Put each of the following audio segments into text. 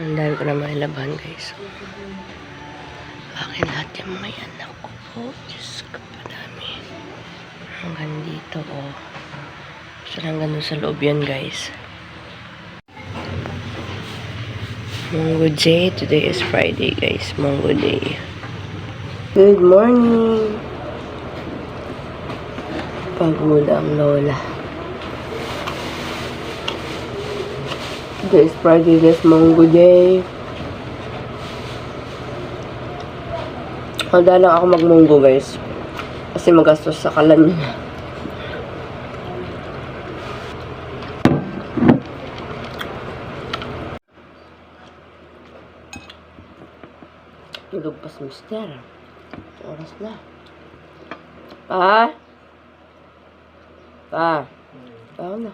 Ang dami ko na mga labahan, guys. Akin lahat yung mga anak ko po. Diyos ko, padami. Hanggang dito, oh. So, hanggang doon sa loob yan, guys. Monggo Day. Today is Friday, guys. Monggo Day. Good morning. Pagod ang lola. Today is Friday, guys. Monggo Day. Handa lang ako magmunggo, guys. Kasi magastos sa kalan. Tulog pa si Mister. Oras na. Pa? Pa? Tao na.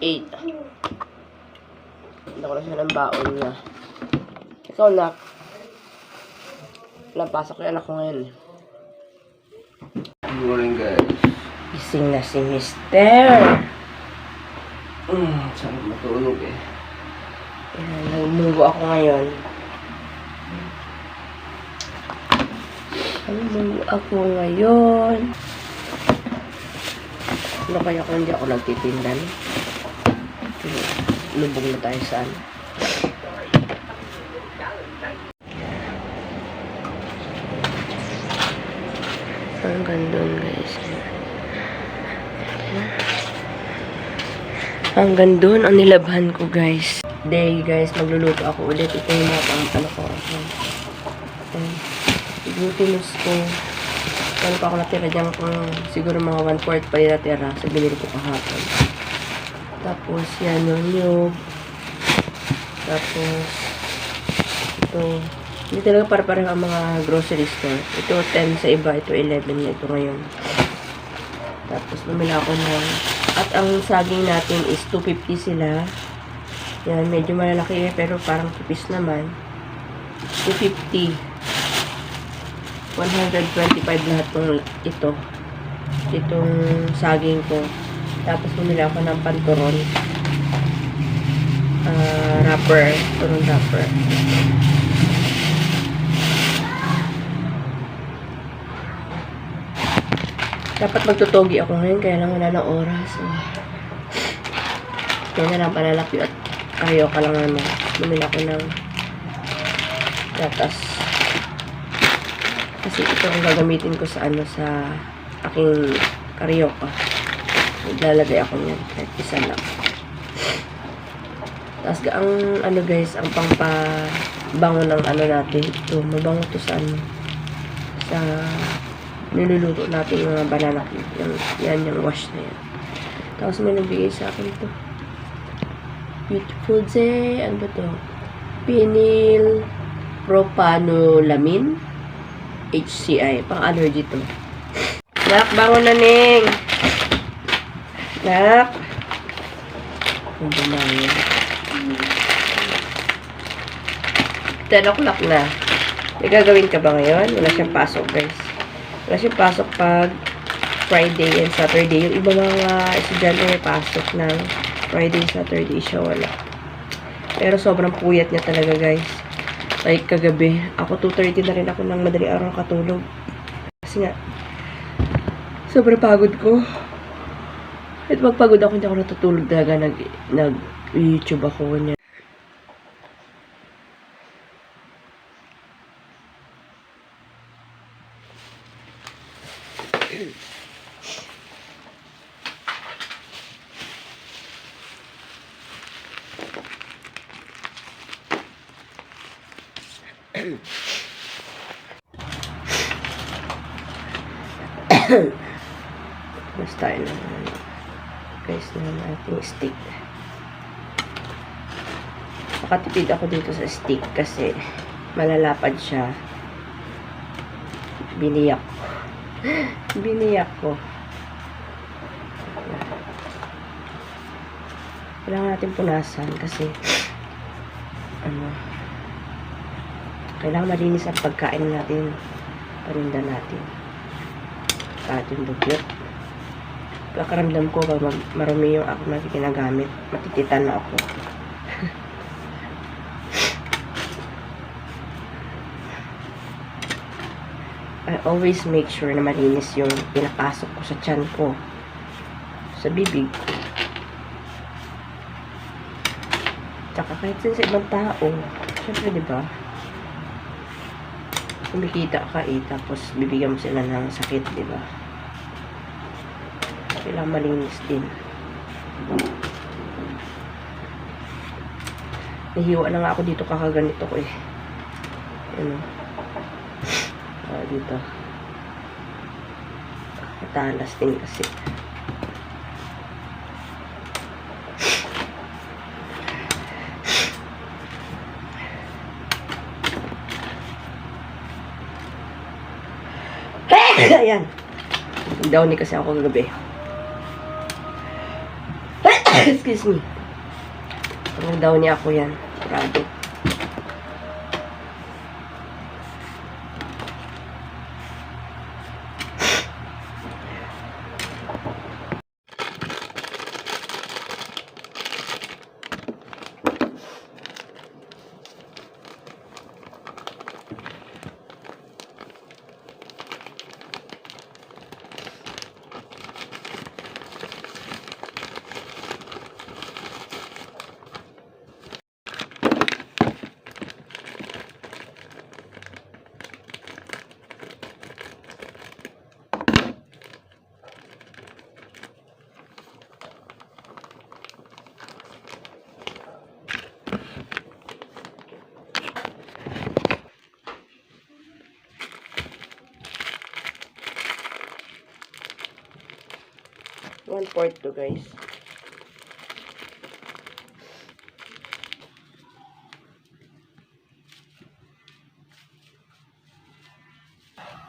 Eight. Hindi ko na siya ng baon niya. Ikaw, nak. Walang pasok yung anak ko ngayon. Good morning, guys. Gising na si Mister. Sarap matulog eh. Ayan, nagmunggo ako ngayon. Nagmunggo ako ngayon. Ano kaya kung hindi ako nagtitindan? Lubog na tayo saan. Hanggang doon, guys. Hanggang doon ang nilabhan ko, guys. Day, guys, magluluto ako ulit. Ito yung mga pang-ano ko. Glutinous ko. Ano pa ako natira dyan kung siguro mga 1/4 pa yung natira sa binili ko kahapon. Tapos, yan yung nyug. Tapos, ito. Hindi talaga para-pareho ang mga grocery store. Ito 10 sa iba. Ito 11 na ito ngayon. Tapos, bumili ako ng... At ang saging natin is 250 sila. Yan, medyo malalaki eh, pero parang tipis naman. 250. 125 lahat ng ito. Itong saging ko. Tapos bumili ako ng panturon. Wrapper. Turon wrapper. Dapat magtutogi ako ngayon, kaya lang wala na oras. Kaya na lang palalaki at karyoka lang naman. Bumili ako ng gatas. Kasi ito ang gagamitin ko sa sa aking karyoka. Maglalagay ako niyan. Kahit isa lang. Tapos ang guys, ang pangpabango ng natin. Ito, mabango to sa sa niluluto natin yung mga banana cake. Yan yung wash na yan. Tapos may nagbigay sa akin to. Beautiful day. Ano ba to? Phenyl propanolamine. HCI. Pang-allergy to. Nak, bangon na, Ning. Nak. Ang bumayo. 10 o'clock na. May gagawin ka ba ngayon? Wala siyang pasok, guys. Wala siyang pasok pag Friday and Saturday. Yung iba mga estudyante may pasok ng Friday, Saturday. Siya wala. Pero sobrang puyat niya talaga, guys. Like kagabi. Ako 2:30 na rin ako ng madali araw katulog. Kasi nga, sobrang pagod ko. At magpagod ako, hindi ako natutulog talaga. Nag-YouTube ako. Ganyan. Mas tayo naman, guys, ng ating stick. Makatipid ako dito sa stick kasi malalapad siya. Biniyak ko. Biniyak ko. Kailangan natin punasan kasi kailangan malinis ang pagkain natin, parinda natin. Ating dugyot. Kakaramdam ko pag marumi yung ako na ginagamit. Matititan na ako. I always make sure na malinis yung pinapasok ko sa tiyan ko. Sa bibig. Tsaka kahit sa ibang tao. Siyempre, diba? Kumikita ka tapos bibigyan mo sila ng sakit, diba? Kailangan malinis din. Nahiwa na nga ako dito kakaganito ko eh. Ano? Dito. Matalas din kasi. Ayan. Downy kasi ako kagabi. Excuse me. Downy ako yan. Prado. One-fourth to, guys.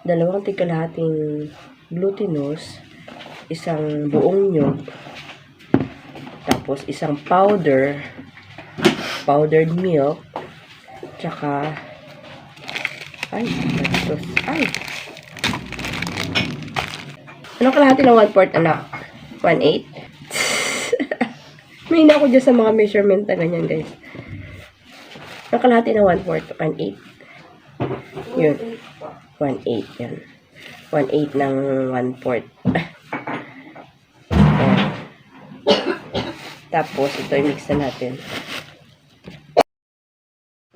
Dalawang tigkalahating glutinous, isang buong nyog, tapos isang powdered milk, tsaka anong kalahati ng 1/4, anak? 1/8? May na ako dyan sa mga measurement na ganyan, guys. Anong kalahati ng 1/4? 1/8? Yun. 1/8 yan. 1/8 ng 1/4. Tapos, ito i-mix na natin.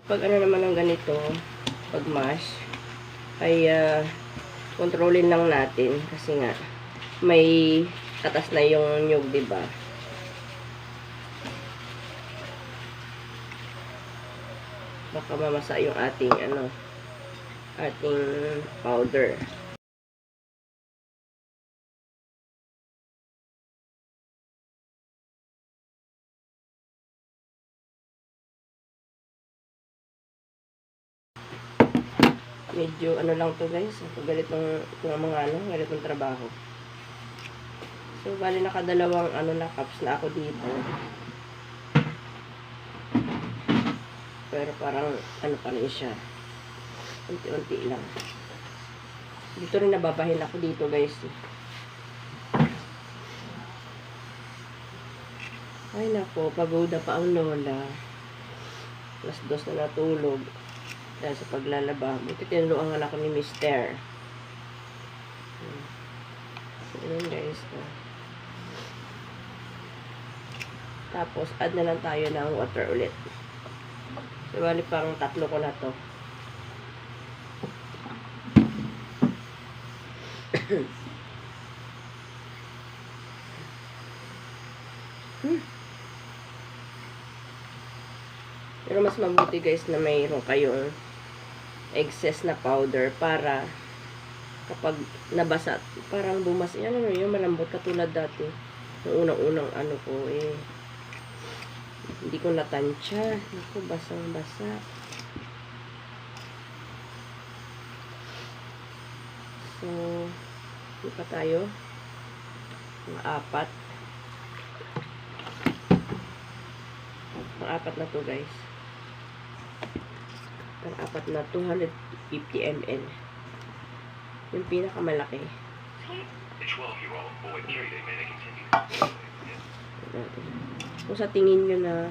Pag ano naman ng ganito, pag mash, ay kontrolin lang natin. Kasi nga, may katas na yung nyug, diba? Baka mamasa yung ating powder. Medyo lang to, guys. Galit ng mga galit ng trabaho. So, bali nakadalawang na cups na ako dito. Pero parang pa rin siya. Unti-unti lang. Dito rin nababahin ako dito, guys. Ay nako, pagoda pa ang lola. Alas 2 na natulog. Dahil sa paglalaba. Buti tinuruan ako ni Mister. Ayan, guys. Tapos, add na lang tayo ng water ulit. So, bali pang 3 ko na to. Pero mas mabuti, guys, na mayroon kayong excess na powder para kapag nabasa, parang bumas. Yan yung malambot katulad dati. Yung unang-unang ko hindi ko natansya. Naku, basang-basa. So, hindi pa tayo. Mga 4. Mga 4 na to, guys. Ang 4 na 250 ml. Yung pinakamalaki. The 12-year-old boy carried a mannequin continued. Natin. Kung sa tingin nyo na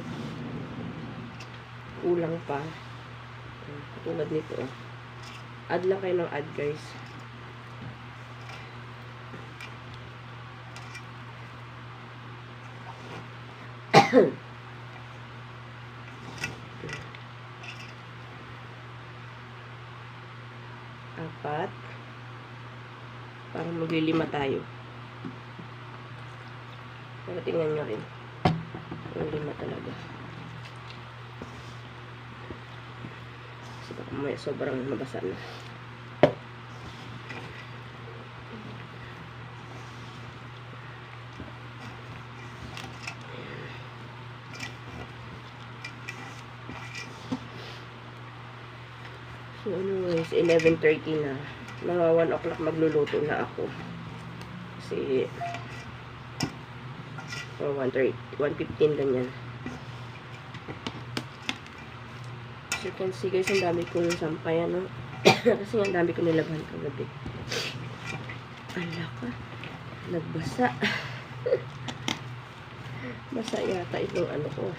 kulang pa, tulad nito, add lang kayo ng add, guys. Apat. Parang maglilima tayo. Pero tingnan nyo rin. Yung lima talaga. Kasi baka may sobrang mabasa na. So, anyways, 11:30 na. Mga 1 o'clock magluluto na ako. Kasi, or 1:15 ganyan. As you can see, guys, ang dami kong sampay, ano? Kasi ang dami kong nilabhan kagabi. Ala ka. Nagbasa. Basa yata itong ano ko.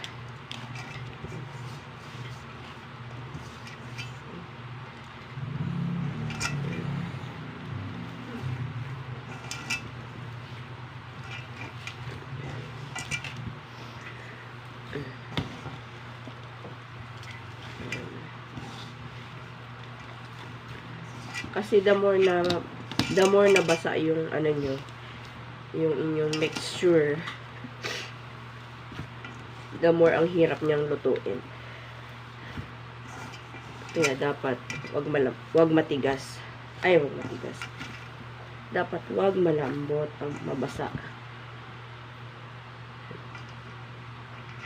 Kasi the more na basa yung ano nyo, yung inyong mixture, the more ang hirap niyang lutuin. Kaya dapat wag matigas. Ay, wag matigas. Dapat wag malambot ang mabasa.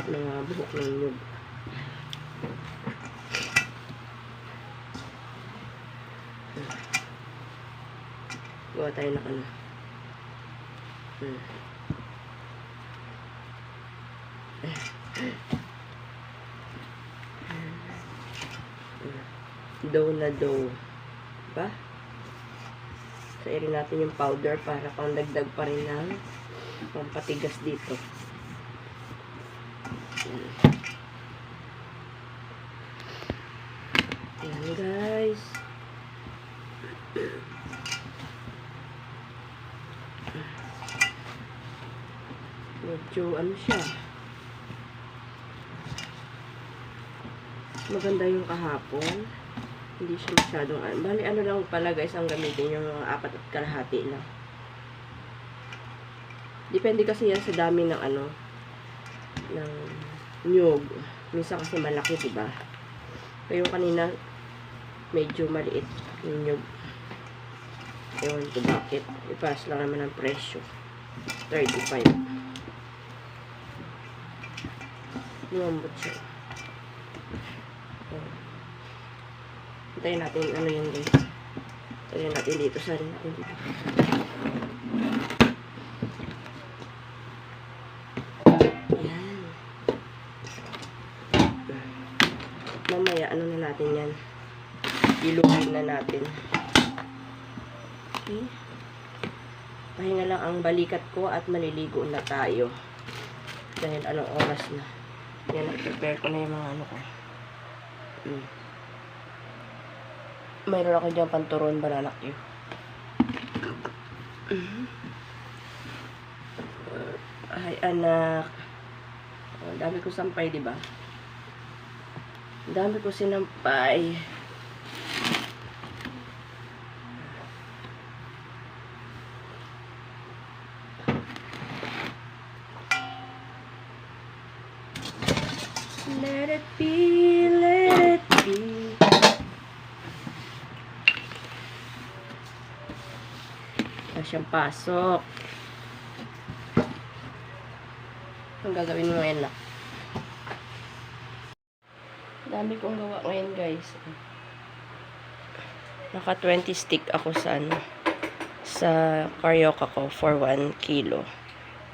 Mga buhok ng nyug. Gawa tayo ng ano. Dough na dough. Diba? So, irin natin yung powder para pang dagdag pa rin ng pampatigas dito. Ayan, guys. Medyo ano siya. Maganda yung kahapon. Hindi siya masyadong bali ano lang pala, guys, ang gamitin yung 4.5 lang. Depende kasi yan sa dami ng ano ng nyug. Minsan kasi malaki, diba? Pero yung kanina medyo maliit yung nyug. Ewan ko bakit. Ipass lang naman ang presyo. 35. Lumambot siya. Hintayin natin ano yun, guys. Hintayin natin dito. Sari natin dito. Ayan. Mamaya ano na natin yan. Ilugin na natin. Okay. Pahinga lang ang balikat ko at maliligo na tayo. Dahil anong oras na. Yan, prepare ko na yung mga ano ko. Mayroon ako dyan panturon, banana cue. Ay, anak. Oh, dami ko sampay, diba? Dami ko sinampay. Let it be, let it be. Wala siyang pasok. Ang gagawin mo ngayon lang. Dami kong gawa ngayon, guys. Naka 20 stick ako sa ano, sa carioca ko for 1 kilo.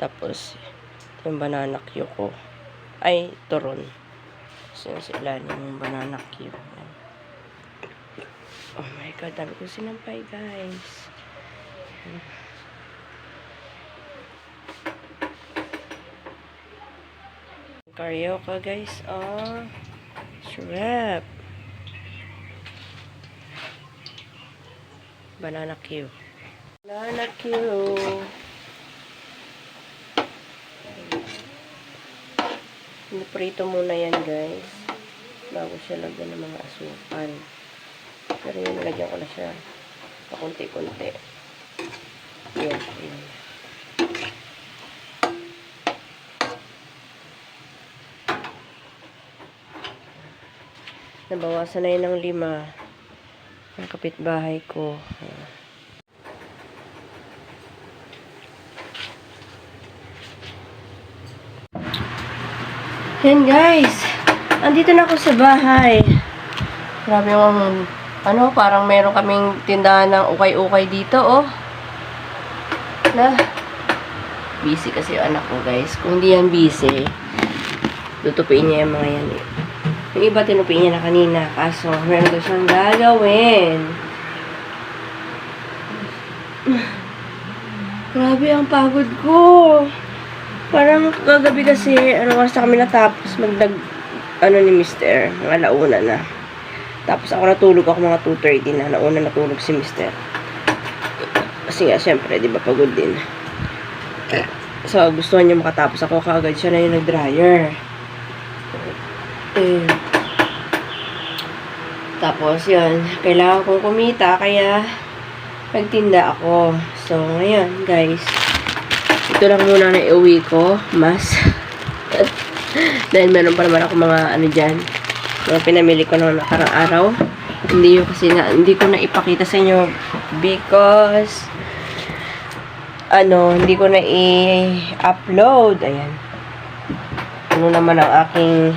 Tapos yung banana cue ko ay turon. So, sa ilalim yung banana cue. Oh my god, dami ko sinampay, guys. Carioca, guys. Oh, shrimp. Banana Q. Banana Q. Piniprito muna yan, guys. Bago siya lagyan ng mga asukal. Pero yun, nalagyan ko na siya. Pakunti-kunti. Yan, yan. Nabawasan na yun ng 5. Ang kapitbahay ko. Yan guys. Andito na ako sa bahay. Grabe yung parang meron kaming tindahan ng ukay-ukay dito, oh. Busy kasi yung anak ko, guys. Kung hindi yan busy, tutupiin niya yung mga yan, eh. Yung iba tinupiin niya na kanina. Kaso, meron daw siyang gagawin. Grabe ang pagod ko. Parang kagabi kasi, oras na kami natapos ni Mr. Mga launa na. Tapos ako natulog ako mga 2:30 na. Nauna natulog si Mr. Kasi nga, syempre, di ba, pagod din. So, gustuhan niya makatapos ako. Kaagad siya na yung nag-dryer. Tapos, yun. Kailangan kong kumita, kaya nagtinda ako. So, ngayon, guys. Ito lang muna na iuwi ko. Mas. Dahil meron pa naman ako mga dyan. Mga pinamili ko noong nakarang araw. Hindi ko na ipakita sa inyo because hindi ko na i-upload. Ayan. Ano naman ang aking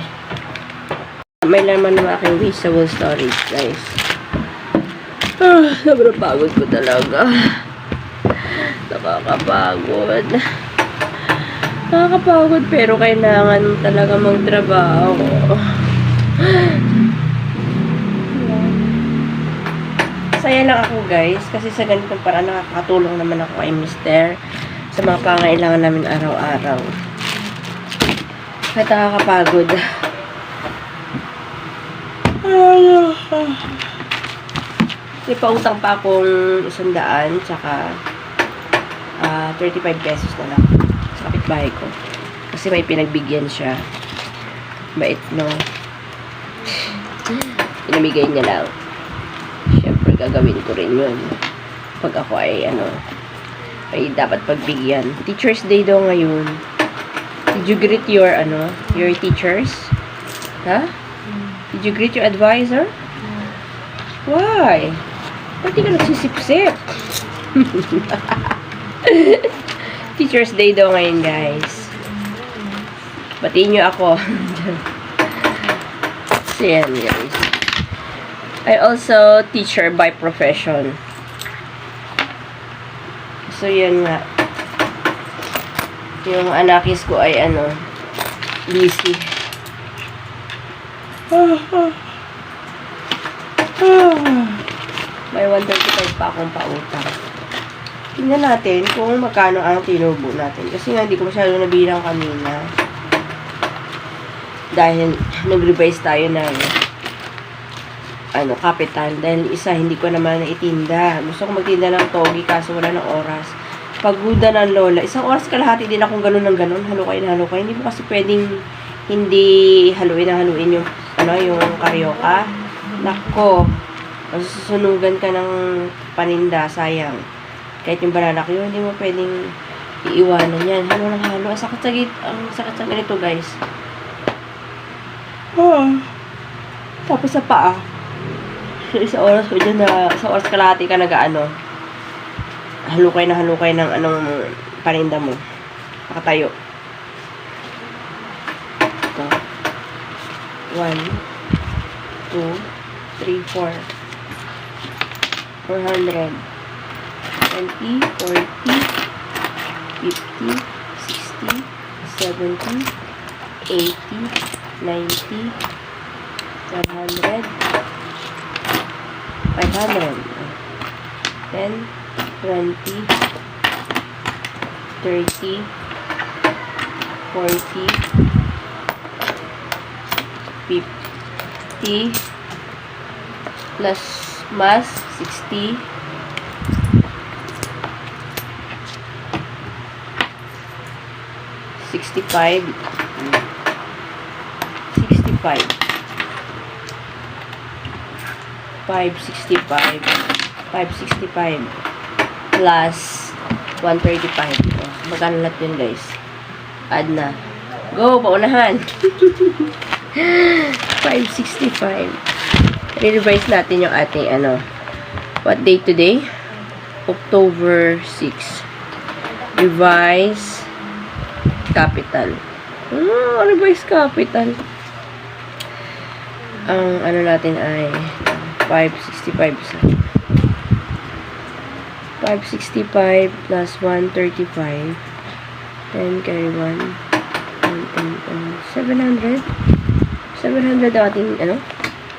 may laman ng aking wastable storage, guys. Sobrang pagod ko talaga. Nakakapagod pero kailangan talaga magtrabaho. Saya lang ako, guys, kasi sa ganitong paraan nakakatulong naman ako kay Mr. sa mga pangailangan namin araw-araw. Kahit nakakapagod. May pautang pa akong 100 tsaka 35 pesos na lang sa kapitbahay ko. Kasi may pinagbigyan siya. Bait, no? Pinamigay niya lang. Siyempre, gagawin ko rin yun. Pag ako ay, ay dapat pagbigyan. Teacher's Day daw ngayon. Did you greet your, your teachers? Ha? Did you greet your advisor? Why? Ba't di ka nagsisip-sip? Teacher's Day daw ngayon, guys. Batiin nyo ako. So, yan, guys. I also teacher by profession. So, yan nga. Yung anakis ko ay, busy. May 135 pa akong pautang. Tingnan natin kung magkano ang tinubo natin. Kasi nga, hindi ko masyado nabilang kanina. Dahil, nag-revise tayo ng kapital. Dahil isa, hindi ko naman naitinda. Gusto ko magtinda ng togi, kaso wala ng oras. Paguda ng lola. 1 oras kalahati din akong ganun ng ganun. Halukay na halukay. Hindi mo kasi pwedeng hindi haluin na haluin yung, yung karyoka. Nako. Masusunugan ka ng paninda. Sayang. Kahit yung banana Q, hindi mo pwedeng iiwanan yan. Halo ng halo. Ang sakit sa ganito, guys. Tapos sa paa. So, 1 oras ko dyan na, 1 oras kalahati ka halukay ng paninda mo. Nakatayo. Ito. 1, 2, 3, 4. 400. 20, 40, 50, 60, 70, 80, 90, 100, 500, 10, 20, 30, 40, 50 plus mass 60 65 565 plus 135. Oh, magkano lahat yun, guys? Add na. Go, paunahan. 565. Re-revise natin yung ating what day today? October 6. Revise capital. Revise capital. Ang natin ay 565 plus 135 10 carry 1 700 ang ating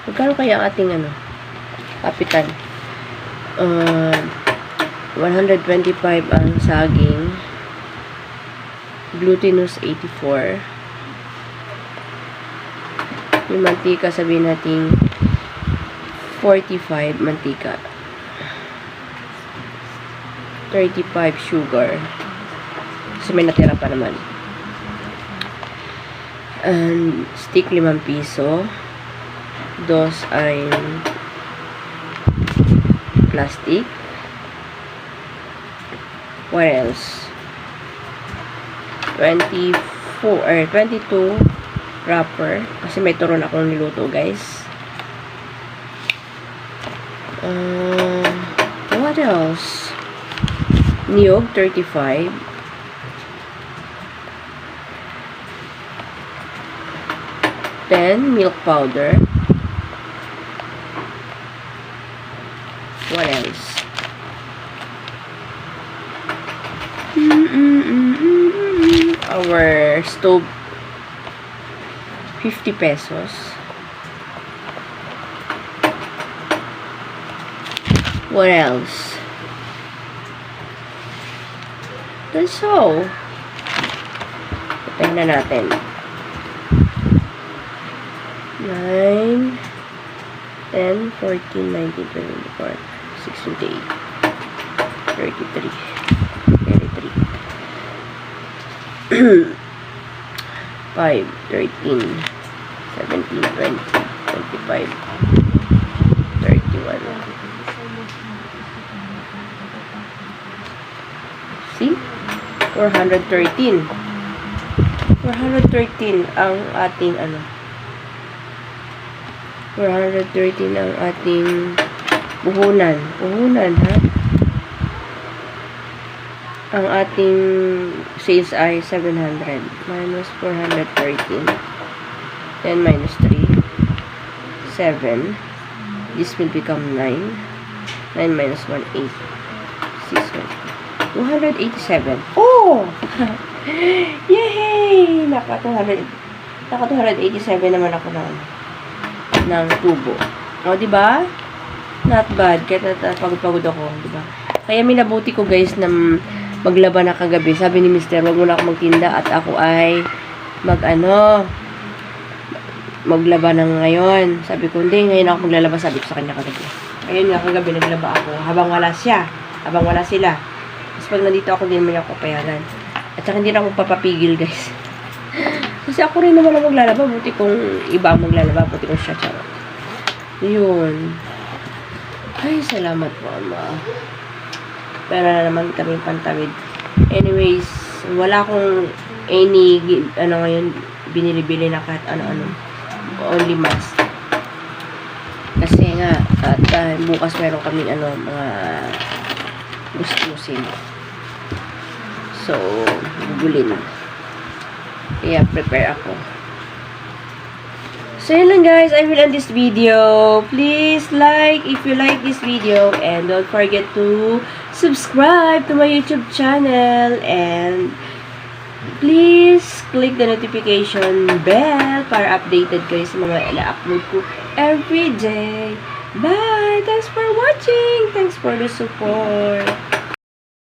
magkano kaya ang ating capital 125 ang saging, glutinous 84, yung mantika sabihin natin 45 mantika, 35 sugar kasi may natira pa naman, and stick 5 piso, dos ay plastic. What else? 22 wrapper kasi may turon akong niluto, guys. What else? Niyog 35, then milk powder. What else? Our stove 50 pesos. What else? That's all. Patayin na natin. 9 10 14 19 24 6 28 33 5 13 17 20 25 31. See? 413 ang ating 413 ang ating puhunan, ha? Ang ating sales ay 700 minus 413, then minus 3 7, this will become 9 minus 1 8 6 287. Oh! Yay! Naka 287 naman ako ng tubo. O, diba? Not bad. Kaya pagod ako, diba? Kaya minabuti ko, guys, na maglaba na kagabi. Sabi ni Mr. wag muna ako magtinda at ako ay maglaba na ngayon. Sabi ko, hindi, ngayon ako maglalaba. Sabi ko sa kanya kagabi. Ayun nga, kagabi naglaba ako. Habang wala sila. Tapos pag nandito ako, hindi naman ako papayagan. At saka hindi na ako papapigil, guys. Kasi ako rin naman ang maglalaba. Buti kung iba ang maglalaba. Buti kung siya, charot. Yun. Ay, salamat po, Ama. Pero na naman kami pantawid. Anyways, wala akong ngayon, binili-bili na kahit ano-ano. Only mask. Kasi nga, at bukas meron kami mga gustusin. So, gugulin. Kaya prepare ako. So, yun lang, guys. I will end this video. Please like if you like this video. And don't forget to subscribe to my YouTube channel. And please click the notification bell para updated kayo sa mga ina-upload ko every day. Bye! Thanks for watching! Thanks for the support!